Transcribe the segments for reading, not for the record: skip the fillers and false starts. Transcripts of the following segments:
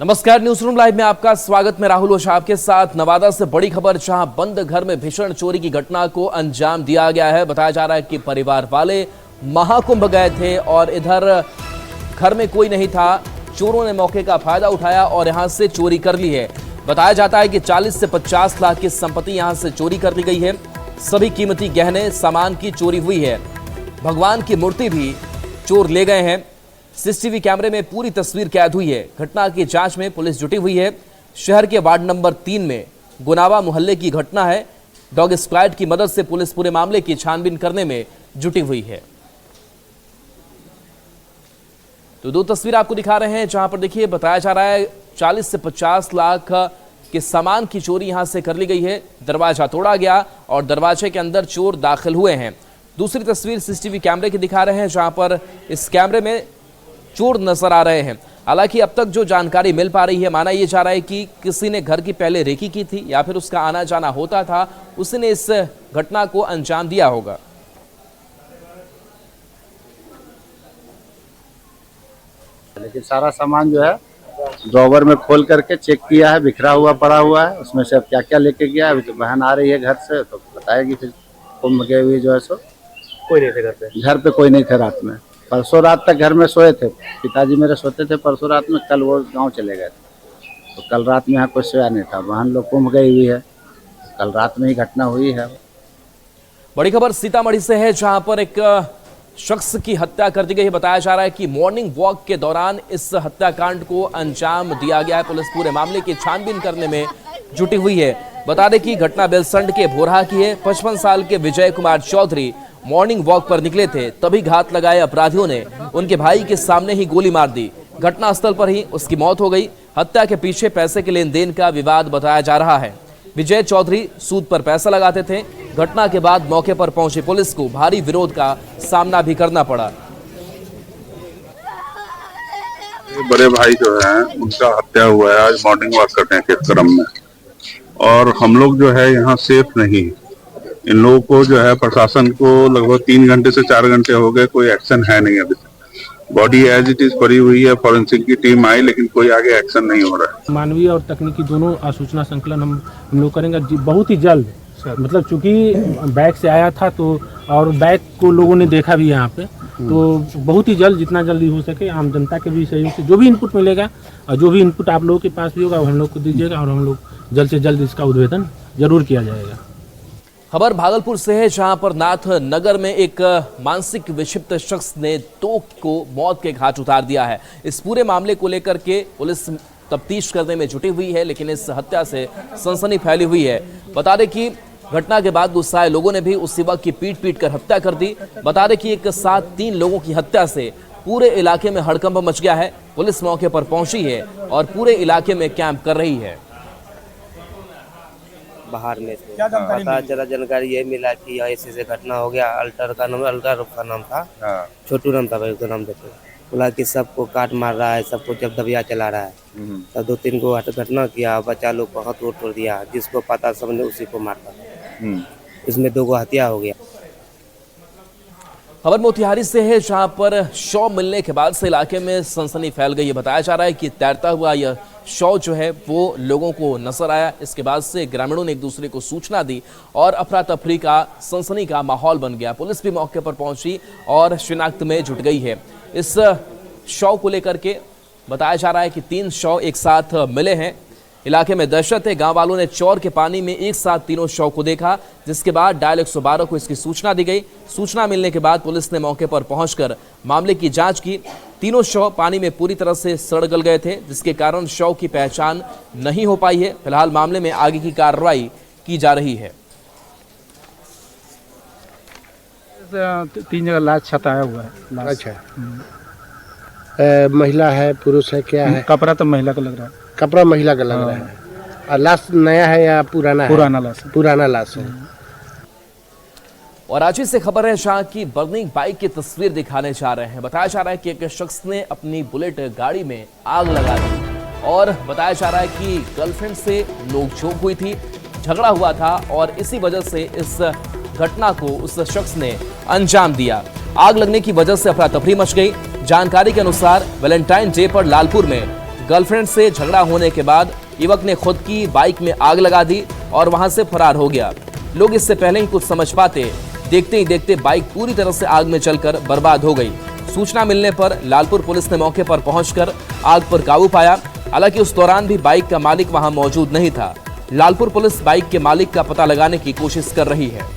नमस्कार, news room live में आपका स्वागत। मैं राहुल ओझा आपके साथ। नवादा से बड़ी खबर, जहां बंद घर में भीषण चोरी की घटना को अंजाम दिया गया है। बताया जा रहा है कि परिवार वाले महाकुंभ गए थे और इधर घर में कोई नहीं था। चोरों ने मौके का फायदा उठाया और यहां से चोरी कर ली है। बताया जाता है कि 40 से 50 लाख की संपत्ति यहां से चोरी कर ली गई है। सभी कीमती गहने सामान की चोरी हुई है। भगवान की मूर्ति भी चोर ले गए हैं। सीसीटीवी कैमरे में पूरी तस्वीर कैद हुई है। घटना की जांच में पुलिस जुटी हुई है। शहर के वार्ड नंबर 3 में गुनावा मोहल्ले की घटना है। डॉग स्क्वाड की मदद से पुलिस पूरे मामले की छानबीन करने में जुटी हुई है। तो दो तस्वीर आपको दिखा रहे हैं, जहां पर देखिए बताया जा रहा है 40 से 50 लाख के सामान की चोरी यहां से कर ली गई है। दरवाजा तोड़ा गया और दरवाजे के अंदर चोर दाखिल हुए हैं। दूसरी तस्वीर सीसीटीवी कैमरे की दिखा रहे हैं, जहां पर इस कैमरे में चोर नजर आ रहे हैं। हालांकि अब तक जो जानकारी मिल पा रही है, माना यह जा रहा है कि किसी ने घर की पहले रेकी की थी या फिर उसका आना जाना होता था, उसी ने इस घटना को अंजाम दिया होगा। लेकिन सारा सामान जो है ड्रॉवर में खोल करके चेक किया है, बिखरा हुआ पड़ा हुआ है। उसमें से अब क्या क्या लेके गया, अभी तो बहन आ रही है घर से तो बताएगी। फिर कुंभ गए हुए जो है सो कोई नहीं थे घर पे कोई नहीं थे रात में। परसों रात तक घर में सोए थे, पिताजी मेरे सोते थे परसों रात में। कल वो गांव चले गए थे, तो कल रात में यहाँ कोई सोया नहीं था। बहन लोग कुंभ गई हुई है, कल रात में ही घटना हुई है। बड़ी खबर सीतामढ़ी से है, जहां पर एक शख्स की हत्या कर दी गई है। बताया जा रहा है कि मॉर्निंग वॉक के दौरान इस हत्याकांड को अंजाम दिया गया है। पुलिस पूरे मामले की छानबीन करने में जुटी हुई है। बता दें कि घटना बेलसंड के भोरहा की है। 55 साल के विजय कुमार चौधरी मॉर्निंग वॉक पर निकले थे, तभी घात लगाए अपराधियों ने उनके भाई के सामने ही गोली मार दी। घटनास्थल पर ही उसकी मौत हो गई। हत्या के पीछे पैसे के लेन देन का विवाद बताया जा रहा है। विजय चौधरी सूद पर पैसा लगाते थे। घटना के बाद मौके पर पहुंची पुलिस को भारी विरोध का सामना भी करना पड़ा। बड़े भाई जो है उनका हत्या हुआ है आज मॉर्निंग वॉक करने के क्रम में, और हम लोग जो है यहाँ सेफ नहीं। इन लोगों को जो है प्रशासन को लगभग 3 घंटे से 4 घंटे हो गए, कोई एक्शन है नहीं। अभी तक बॉडी एज इट इज पड़ी हुई है। फॉरेंसिक की टीम आई लेकिन कोई आगे एक्शन नहीं हो रहा है। मानवीय और तकनीकी दोनों सूचना संकलन हम लोग करेंगे बहुत ही जल्द। मतलब चूंकि बैग से आया था तो, और बैग को लोगों ने देखा भी यहाँ पे, तो बहुत ही जल्द, जितना जल्दी हो सके आम जनता के भी सहयोग से जो भी इनपुट मिलेगा और जो भी इनपुट आप लोगों के पास भी होगा हम लोग को दीजिएगा और हम लोग जल्द से जल्द इसका उद्भेदन जरूर किया जाएगा। खबर भागलपुर से है, जहां पर नाथ नगर में एक मानसिक विक्षिप्त शख्स ने 2 को मौत के घाट उतार दिया है। इस पूरे मामले को लेकर के पुलिस तफ्तीश करने में जुटी हुई है, लेकिन इस हत्या से सनसनी फैली हुई है। बता दें कि घटना के बाद गुस्साए लोगों ने भी उस युवक की पीट कर हत्या कर दी। बता दें कि एक साथ 3 लोगों की हत्या से पूरे इलाके में हड़कंप मच गया है। पुलिस मौके पर पहुंची है और पूरे इलाके में कैंप कर रही है। बाहर में क्या जानकारी ये मिला कि ऐसे से घटना हो गया। अल्टर का नाम था, छोटू नाम था भाई, उसका नाम देते बोला कि सबको काट मार रहा है, सबको जब दबिया चला रहा है। तब 2-3 को घटना किया, बच्चा लोग को हाथ तोड़ दिया, जिसको पता समझे उसी को मारता। इसमें 2 को हत्या हो गया। खबर मोतिहारी से है, जहां पर शव मिलने के बाद से इलाके में सनसनी फैल गई है। बताया जा रहा है कि तैरता हुआ यह शव जो है वो लोगों को नजर आया। इसके बाद से ग्रामीणों ने एक दूसरे को सूचना दी और अफरा तफरी का, सनसनी का माहौल बन गया। पुलिस भी मौके पर पहुंची और शिनाख्त में जुट गई है। इस शव को लेकर के बताया जा रहा है कि 3 शव एक साथ मिले हैं। इलाके में दहशत है। गांव वालों ने चौर के पानी में एक साथ तीनों शव को देखा, जिसके बाद डायल 112 को इसकी सूचना दी गई। सूचना मिलने के बाद पुलिस ने मौके पर पहुंचकर मामले की जांच की। तीनों शव पानी में पूरी तरह से सड़ गल गए थे, जिसके कारण शव की पहचान नहीं हो पाई है। फिलहाल मामले में आगे की कार्रवाई की जा रही है। 3 जगह लाश छताया हुआ है। अच्छा, महिला है पुरुष है क्या है? कपड़ा तो महिला का लग रहा है। कपड़ा महिला का लग रहा है। और लाश नया है या पुराना है? पुराना लाश है। पुराना लाश है। और आज ही से खबर है, जहां की बर्निंग बाइक की तस्वीर दिखाने जा रहे हैं। बताया जा रहा है कि एक शख्स ने अपनी बुलेट गाड़ी में आग लगा दी और बताया जा रहा है कि गर्लफ्रेंड से नोकझोंक हुई थी, झगड़ा हुआ था और इसी वजह से इस घटना को उस शख्स ने अंजाम दिया। आग लगने की वजह से अफरा तफरी मच गई। जानकारी के अनुसार वैलेंटाइन डे पर लालपुर में गर्लफ्रेंड से झगड़ा होने के बाद युवक ने खुद की बाइक में आग लगा दी और वहां से फरार हो गया। लोग इससे पहले ही कुछ समझ पाते, देखते ही देखते बाइक पूरी तरह से आग में जलकर बर्बाद हो गई। सूचना मिलने पर लालपुर पुलिस ने मौके पर पहुंचकर आग पर काबू पाया। हालांकि उस दौरान भी बाइक का मालिक वहां मौजूद नहीं था। लालपुर पुलिस बाइक के मालिक का पता लगाने की कोशिश कर रही है।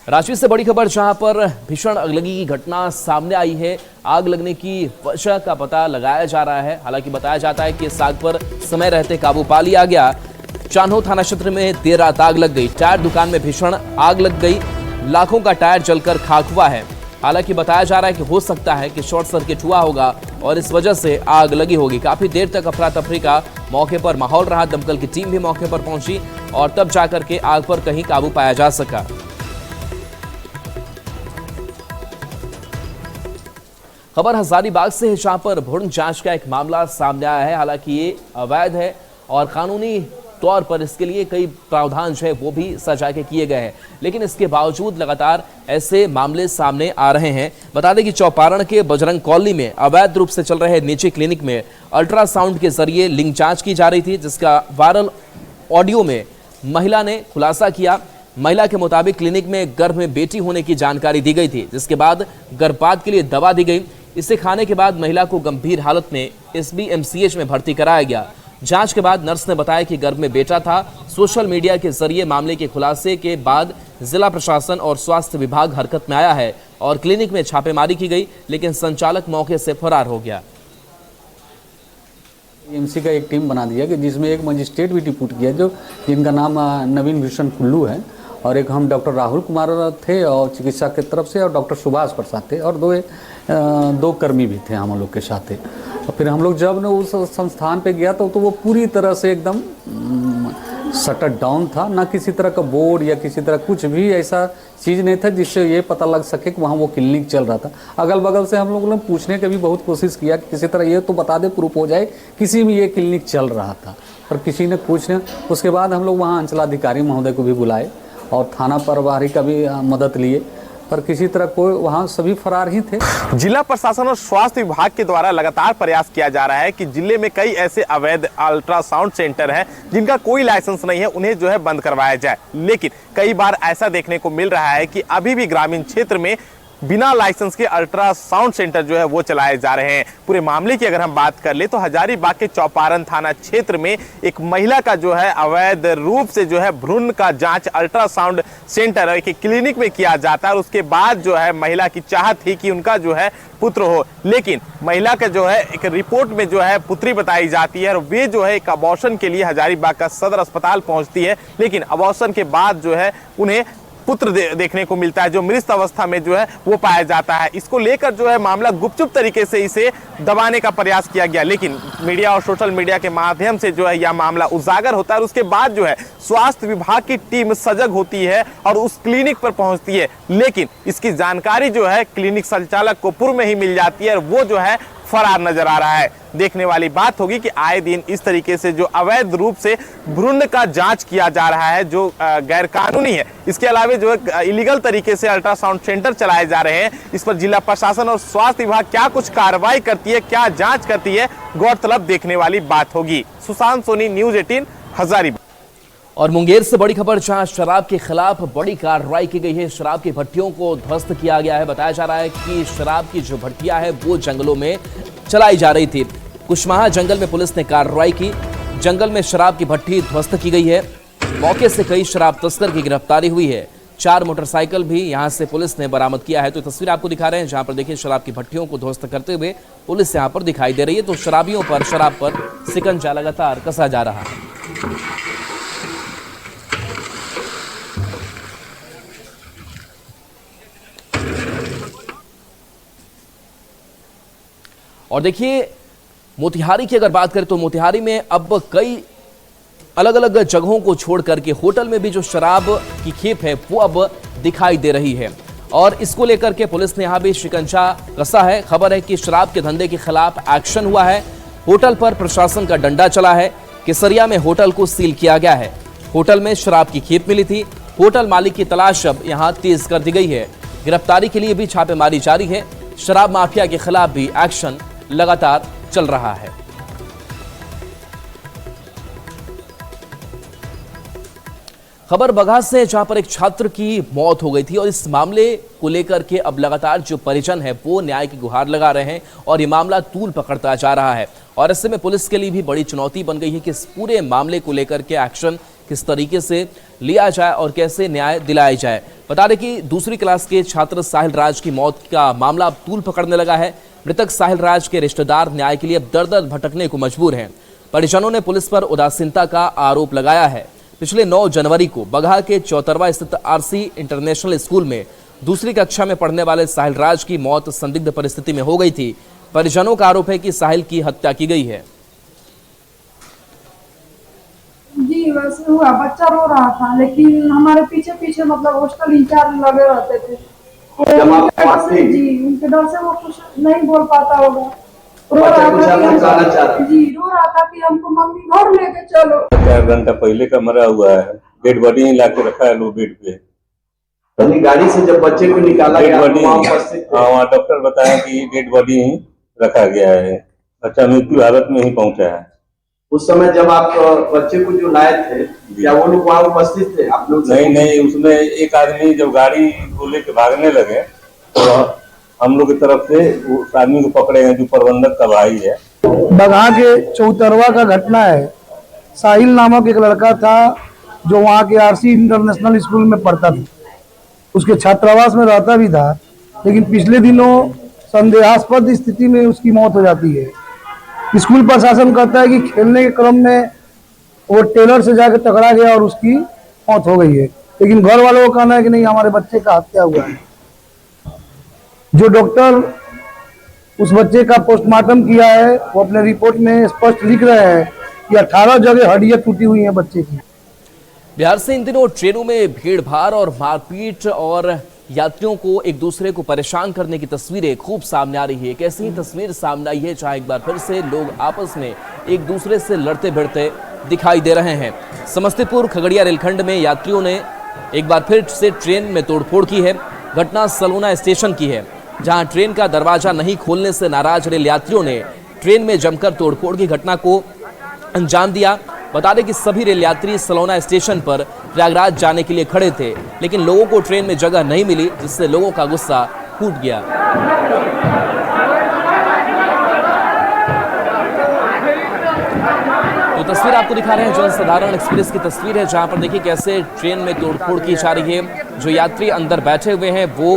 रांची से बड़ी खबर, जहां पर भीषण अगलगी की घटना सामने आई है। आग लगने की वजह का पता लगाया जा रहा है। हालांकि बताया जाता है कि इस आग पर समय रहते काबू पा लिया गया। चान्हो थाना क्षेत्र में देर रात आग लग गई। टायर दुकान में भीषण आग लग गई। लाखों का टायर जलकर खाक हुआ है। हालांकि बताया जा रहा है कि हो सकता है कि शॉर्ट सर्किट हुआ होगा और इस वजह से आग लगी होगी। काफी देर तक अफरा तफरी का मौके पर माहौल रहा। दमकल की टीम भी मौके पर पहुंची और तब जाकर के आग पर कहीं काबू पाया जा सका। खबर हजारीबाग से है, जहां पर भ्रूण जांच का एक मामला सामने आया है। हालांकि ये अवैध है और कानूनी तौर पर इसके लिए कई प्रावधान जो है वो भी सजा के किए गए हैं, लेकिन इसके बावजूद लगातार ऐसे मामले सामने आ रहे हैं। बता दें कि चौपारण के बजरंग कॉलोनी में अवैध रूप से चल रहे निजी क्लिनिक में अल्ट्रासाउंड के जरिए लिंग जांच की जा रही थी, जिसका वायरल ऑडियो में महिला ने खुलासा किया। महिला के मुताबिक क्लिनिक में गर्भ में बेटी होने की जानकारी दी गई थी, जिसके बाद गर्भपात के लिए दवा दी गई। इसे खाने के बाद महिला को गंभीर हालत में SBMCH में भर्ती कराया गया। जांच के बाद नर्स ने बताया कि गर्भ में बेटा था। सोशल मीडिया के जरिए मामले के खुलासे के बाद जिला प्रशासन और स्वास्थ्य विभाग हरकत में आया है और क्लिनिक में छापेमारी की गई, लेकिन संचालक मौके से फरार हो गया। एमसी का एक टीम बना दिया कि जिसमें एक मजिस्ट्रेट भी डिप्यूट किया, जो जिनका नाम नवीन भूषण कुल्लू है, और एक हम डॉक्टर राहुल कुमार थे और चिकित्सा की तरफ से, और डॉक्टर सुभाष प्रसाद थे, और दो कर्मी भी थे हम लोग के साथ। और फिर हम लोग जब न उस संस्थान पे गया तो वो पूरी तरह से एकदम शटर डाउन था। ना किसी तरह का बोर्ड या किसी तरह कुछ भी ऐसा चीज़ नहीं था जिससे ये पता लग सके कि वहाँ वो क्लिनिक चल रहा था। अगल बगल से हम लोगों ने पूछने की भी बहुत कोशिश किया कि किसी तरह ये तो बता दे, प्रूफ हो जाए किसी में ये क्लिनिक चल रहा था, पर किसी ने कुछ नहीं। उसके बाद हम लोग वहाँ अंचलाधिकारी महोदय को भी बुलाए और थाना प्रभारी का भी मदद लिए, पर किसी तरह कोई, वहाँ सभी फरार ही थे। जिला प्रशासन और स्वास्थ्य विभाग के द्वारा लगातार प्रयास किया जा रहा है कि जिले में कई ऐसे अवैध अल्ट्रासाउंड सेंटर हैं जिनका कोई लाइसेंस नहीं है, उन्हें जो है बंद करवाया जाए। लेकिन कई बार ऐसा देखने को मिल रहा है कि अभी भी ग्रामीण क्षेत्र में बिना लाइसेंस के अल्ट्रासाउंड सेंटर जो है वो चलाए जा रहे हैं। पूरे मामले की अगर हम बात कर ले तो हजारीबाग के चौपारण थाना क्षेत्र में एक महिला का जो है अवैध रूप से जो है भ्रूण का जांच अल्ट्रासाउंड सेंटर एक क्लिनिक में किया जाता है, और उसके बाद जो है महिला की चाहत थी कि उनका जो है पुत्र हो, लेकिन महिला का जो है एक रिपोर्ट में जो है पुत्री बताई जाती है और वे जो है एक अबॉर्शन के लिए हजारीबाग का सदर अस्पताल पहुंचती है, लेकिन अबॉर्शन के बाद जो है उन्हें पुत्र देखने को मिलता है जो मृत अवस्था में जो है वो पाया जाता है। इसको लेकर जो है मामला गुपचुप तरीके से इसे दबाने का प्रयास किया गया, लेकिन मीडिया और सोशल मीडिया के माध्यम से जो है यह मामला उजागर होता है और उसके बाद जो है स्वास्थ्य विभाग की टीम सजग होती है और उस क्लिनिक पर पहुंचती है, लेकिन इसकी जानकारी जो है क्लिनिक संचालक को पूर्व में ही मिल जाती है और वो जो है फरार नजर आ रहा है। देखने वाली बात होगी कि आए दिन इस तरीके से जो अवैध रूप से भ्रूण का जांच किया जा रहा है जो गैर कानूनी है, इसके अलावा जो है इलीगल तरीके से अल्ट्रासाउंड सेंटर चलाए जा रहे हैं, इस पर जिला प्रशासन और स्वास्थ्य विभाग क्या कुछ कार्रवाई करती है, क्या जांच करती है, गौरतलब देखने वाली बात होगी। सुशांत सोनी, न्यूज 18, हजारीबाग। और मुंगेर से बड़ी खबर, जहां शराब के खिलाफ बड़ी कार्रवाई की गई है। शराब की भट्टियों को ध्वस्त किया गया है। बताया जा रहा है कि शराब की जो भट्टियां हैं वो जंगलों में चलाई जा रही थी। कुशमाहा जंगल में पुलिस ने कार्रवाई की। जंगल में शराब की भट्टी ध्वस्त की गई है। मौके से कई शराब तस्कर की गिरफ्तारी हुई है। 4 मोटरसाइकिल भी यहां से पुलिस ने बरामद किया है। तो तस्वीर आपको दिखा रहे हैं, जहां पर देखिए शराब की भट्टियों को ध्वस्त करते हुए पुलिस यहां पर दिखाई दे रही है। तो शराबियों पर, शराब पर शिकंजा लगातार कसा जा रहा है। और देखिए मोतिहारी की अगर बात करें तो मोतिहारी में अब कई अलग अलग जगहों को छोड़ करके होटल में भी जो शराब की खेप है वो अब दिखाई दे रही है, और इसको लेकर के पुलिस ने यहां भी शिकंजा कसा है। खबर है कि शराब के धंधे के खिलाफ एक्शन हुआ है। होटल पर प्रशासन का डंडा चला है। केसरिया में होटल को सील किया गया है। होटल में शराब की खेप मिली थी। होटल मालिक की तलाश अब यहां तेज कर दी गई है। गिरफ्तारी के लिए भी छापेमारी जारी है। शराब माफिया के खिलाफ भी एक्शन लगातार चल रहा है। खबर बगहा से, जहां पर एक छात्र की मौत हो गई थी और इस मामले को लेकर के अब लगातार जो परिजन है वो न्याय की गुहार लगा रहे हैं और ये मामला तूल पकड़ता जा रहा है। और ऐसे में पुलिस के लिए भी बड़ी चुनौती बन गई है कि इस पूरे मामले को लेकर के एक्शन किस तरीके से लिया जाए और कैसे न्याय दिलाया जाए। बता दें कि दूसरी क्लास के छात्र साहिल राज की मौत का मामला अब तूल पकड़ने लगा है। मृतक साहिल राज के रिश्तेदार न्याय के लिए अब दर-दर भटकने को मजबूर हैं। परिजनों ने पुलिस पर उदासीनता का आरोप लगाया है। पिछले 9 जनवरी को बगहा के चौतरवा स्थित आरसी इंटरनेशनल स्कूल में दूसरी कक्षा में पढ़ने वाले साहिल राज की मौत संदिग्ध परिस्थिति में हो गई थी। परिजनों का आरोप है कि साहिल की हत्या की गई है। जी वैसे हुआ, बच्चा रो रहा था लेकिन हमारे पीछे पीछे मतलब हॉस्टल इंचार्ज लगे रहते थे। जी उनके डर से वो कुछ नहीं बोल पाता होगा। रो रहा था कि हमको मम्मी घर लेके चलो। 4 घंटा पहले का मरा हुआ है, डेड बॉडी ही लाके रखा है लो बेड पे। गाड़ी से जब बच्चे को निकाला गया वहाँ डॉक्टर बताया कि डेड बॉडी ही रखा गया है, बच्चा मृत्यु हालत में ही पहुंचा है। उस समय जब आप बच्चे को जो लाए थे, क्या वो लोग वहाँ उपस्थित थे? आप लोग नहीं, उसमें एक आदमी जब गाड़ी को लेके भागने लगे तो हम लोग की तरफ से उस आदमी को पकड़े हैं जो प्रबंधक का भाई है। बगहा के चौतरवा का घटना है। साहिल नामक एक लड़का था जो वहाँ के आरसी इंटरनेशनल स्कूल में पढ़ता था, उसके छात्रावास में रहता भी था, लेकिन पिछले दिनों संदेहास्पद स्थिति में उसकी मौत हो जाती है। स्कूल प्रशासन कहता है कि खेलने के क्रम में वो टेलर से जाकर टकरा गया और उसकी मौत हो गई है, लेकिन घर वालों को कहना है कि नहीं हमारे बच्चे का हत्या हुआ है। जो डॉक्टर उस बच्चे का पोस्टमार्टम किया है वो अपने रिपोर्ट में स्पष्ट लिख रहे हैं कि 18 जगह हड्डियां टूटी हुई हैं बच्चे की। बिहार से इन दिनों ट्रेनों में भीड़ भाड़ और मारपीट और यात्रियों को एक दूसरे को परेशान करने की तस्वीरें खूब सामने आ रही है। एक ऐसी ही तस्वीर सामने आई है जहां एक बार फिर से लोग आपस में एक दूसरे से लड़ते भिड़ते दिखाई दे रहे हैं। समस्तीपुर खगड़िया रेलखंड में यात्रियों ने एक बार फिर से ट्रेन में तोड़फोड़ की है। घटना सलोना स्टेशन की है, जहां ट्रेन का दरवाजा नहीं खोलने से नाराज रेल यात्रियों ने ट्रेन में जमकर तोड़फोड़ की घटना को अंजाम दिया। बता दें कि सभी रेल यात्री सलोना स्टेशन पर प्रयागराज जाने के लिए खड़े थे, लेकिन लोगों को ट्रेन में जगह नहीं मिली, जिससे लोगों का गुस्सा फूट गया। तो तस्वीर आपको दिखा रहे हैं जनसाधारण एक्सप्रेस की तस्वीर है, जहां पर देखिए कैसे ट्रेन में तोड़फोड़ की जा रही है। जो यात्री अंदर बैठे हुए हैं वो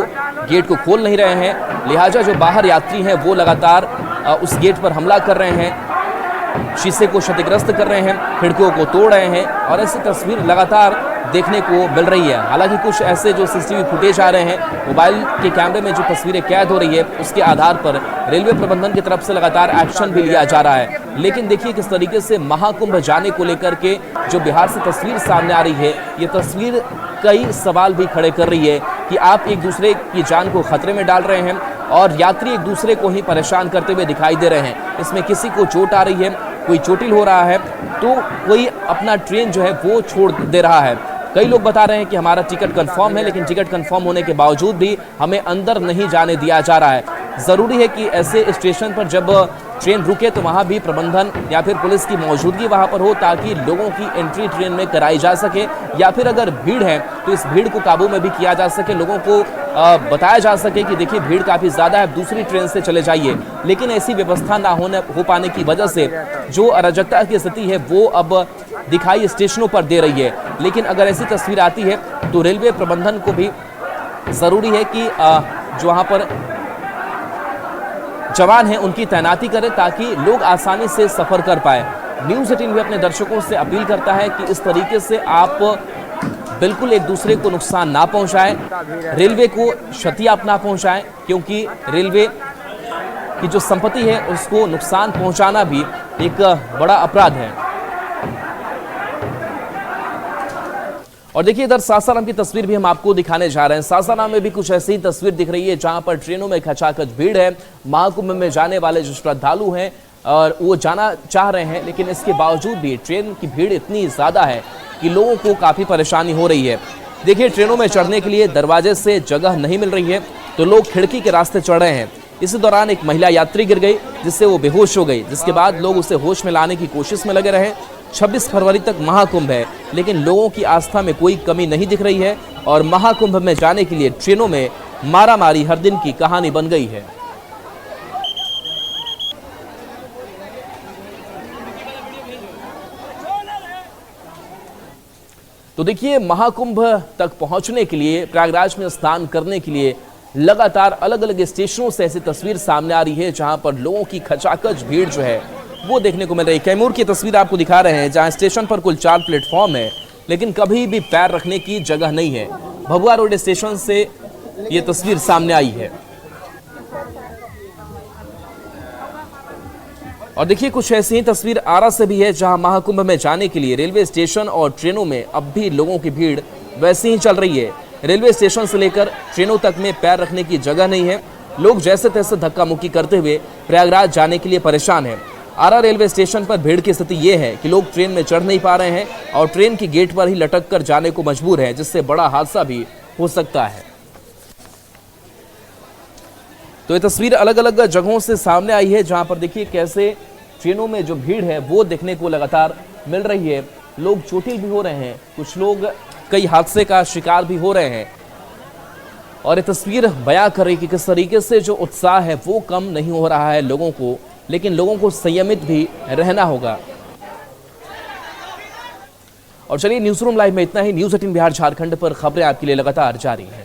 गेट को खोल नहीं रहे हैं, लिहाजा जो बाहर यात्री हैं वो लगातार उस गेट पर हमला कर रहे हैं, शीशे को क्षतिग्रस्त कर रहे हैं, खिड़कियों को तोड़ रहे हैं और ऐसी तस्वीर लगातार देखने को मिल रही है। हालांकि कुछ ऐसे जो सीसीटीवी फुटेज आ रहे हैं, मोबाइल के कैमरे में जो तस्वीरें कैद हो रही है, उसके आधार पर रेलवे प्रबंधन की तरफ से लगातार एक्शन भी लिया जा रहा है। लेकिन देखिए किस तरीके से महाकुंभ जाने को लेकर के जो बिहार से तस्वीर सामने आ रही है, ये तस्वीर कई सवाल भी खड़े कर रही है कि आप एक दूसरे की जान को खतरे में डाल रहे हैं और यात्री एक दूसरे को ही परेशान करते हुए दिखाई दे रहे हैं। इसमें किसी को चोट आ रही है, कोई चोटिल हो रहा है, तो कोई अपना ट्रेन जो है वो छोड़ दे रहा है। कई लोग बता रहे हैं कि हमारा टिकट कंफर्म है, लेकिन टिकट कंफर्म होने के बावजूद भी हमें अंदर नहीं जाने दिया जा रहा है। ज़रूरी है कि ऐसे स्टेशन पर जब ट्रेन रुके तो वहाँ भी प्रबंधन या फिर पुलिस की मौजूदगी वहाँ पर हो, ताकि लोगों की एंट्री ट्रेन में कराई जा सके, या फिर अगर भीड़ है तो इस भीड़ को काबू में भी किया जा सके, लोगों को बताया जा सके कि देखिए भीड़ काफ़ी ज़्यादा है, दूसरी ट्रेन से चले जाइए। लेकिन ऐसी व्यवस्था ना हो पाने की वजह से जो अराजकता की स्थिति है वो अब दिखाई स्टेशनों पर दे रही है। लेकिन अगर ऐसी तस्वीर आती है तो रेलवे प्रबंधन को भी ज़रूरी है कि जो वहाँ पर जवान हैं उनकी तैनाती करें, ताकि लोग आसानी से सफ़र कर पाए। न्यूज़ 18 भी अपने दर्शकों से अपील करता है कि इस तरीके से आप बिल्कुल एक दूसरे को नुकसान ना पहुंचाएं, रेलवे को क्षति आप ना पहुंचाएं, क्योंकि रेलवे की जो संपत्ति है उसको नुकसान पहुंचाना भी एक बड़ा अपराध है। और देखिए इधर सासाराम की तस्वीर भी हम आपको दिखाने जा रहे हैं। सासाराम में भी कुछ ऐसी ही तस्वीर दिख रही है, जहां पर ट्रेनों में खचाखच भीड़ है। महाकुंभ में जाने वाले जो श्रद्धालु हैं और वो जाना चाह रहे हैं, लेकिन इसके बावजूद भी ट्रेन की भीड़ इतनी ज़्यादा है कि लोगों को काफ़ी परेशानी हो रही है। देखिए, ट्रेनों में चढ़ने के लिए दरवाजे से जगह नहीं मिल रही है तो लोग खिड़की के रास्ते चढ़ रहे हैं। इसी दौरान एक महिला यात्री गिर गई जिससे वो बेहोश हो गई, जिसके बाद लोग उसे होश में लाने की कोशिश में लगे रहे। 26 फरवरी तक महाकुंभ है, लेकिन लोगों की आस्था में कोई कमी नहीं दिख रही है और महाकुंभ में जाने के लिए ट्रेनों में मारामारी हर दिन की कहानी बन गई है। तो देखिए, महाकुंभ तक पहुंचने के लिए, प्रयागराज में स्नान करने के लिए लगातार अलग अलग स्टेशनों से ऐसी तस्वीर सामने आ रही है जहां पर लोगों की खचाखच भीड़ जो है वो देखने को मिल रही है। कैमूर की तस्वीर आपको दिखा रहे हैं जहां स्टेशन पर कुल 4 प्लेटफॉर्म है, लेकिन कभी भी पैर रखने की जगह नहीं है। भभुआ रोड स्टेशन से ये तस्वीर सामने आई है। और देखिए, कुछ ऐसी ही तस्वीर आरा से भी है जहां महाकुंभ में जाने के लिए रेलवे स्टेशन और ट्रेनों में अब भी लोगों की भीड़ वैसी ही चल रही है। रेलवे स्टेशन से लेकर ट्रेनों तक में पैर रखने की जगह नहीं है। लोग जैसे तैसे धक्का मुक्की करते हुए प्रयागराज जाने के लिए परेशान हैं। आरा रेलवे स्टेशन पर भीड़ की स्थिति ये है कि लोग ट्रेन में चढ़ नहीं पा रहे हैं और ट्रेन की गेट पर ही लटक कर जाने को मजबूर है, जिससे बड़ा हादसा भी हो सकता है। तो ये तस्वीर अलग अलग जगहों से सामने आई है जहां पर देखिए कैसे ट्रेनों में जो भीड़ है वो देखने को लगातार मिल रही है। लोग चोटिल भी हो रहे हैं, कुछ लोग कई हादसे का शिकार भी हो रहे हैं और ये तस्वीर बयां कर रही है कि किस तरीके से जो उत्साह है वो कम नहीं हो रहा है लोगों को, लेकिन लोगों को संयमित भी रहना होगा। और चलिए, न्यूज़ रूम लाइव में इतना ही। न्यूज़ 18 बिहार झारखंड पर खबरें आपके लिए लगातार जारी हैं।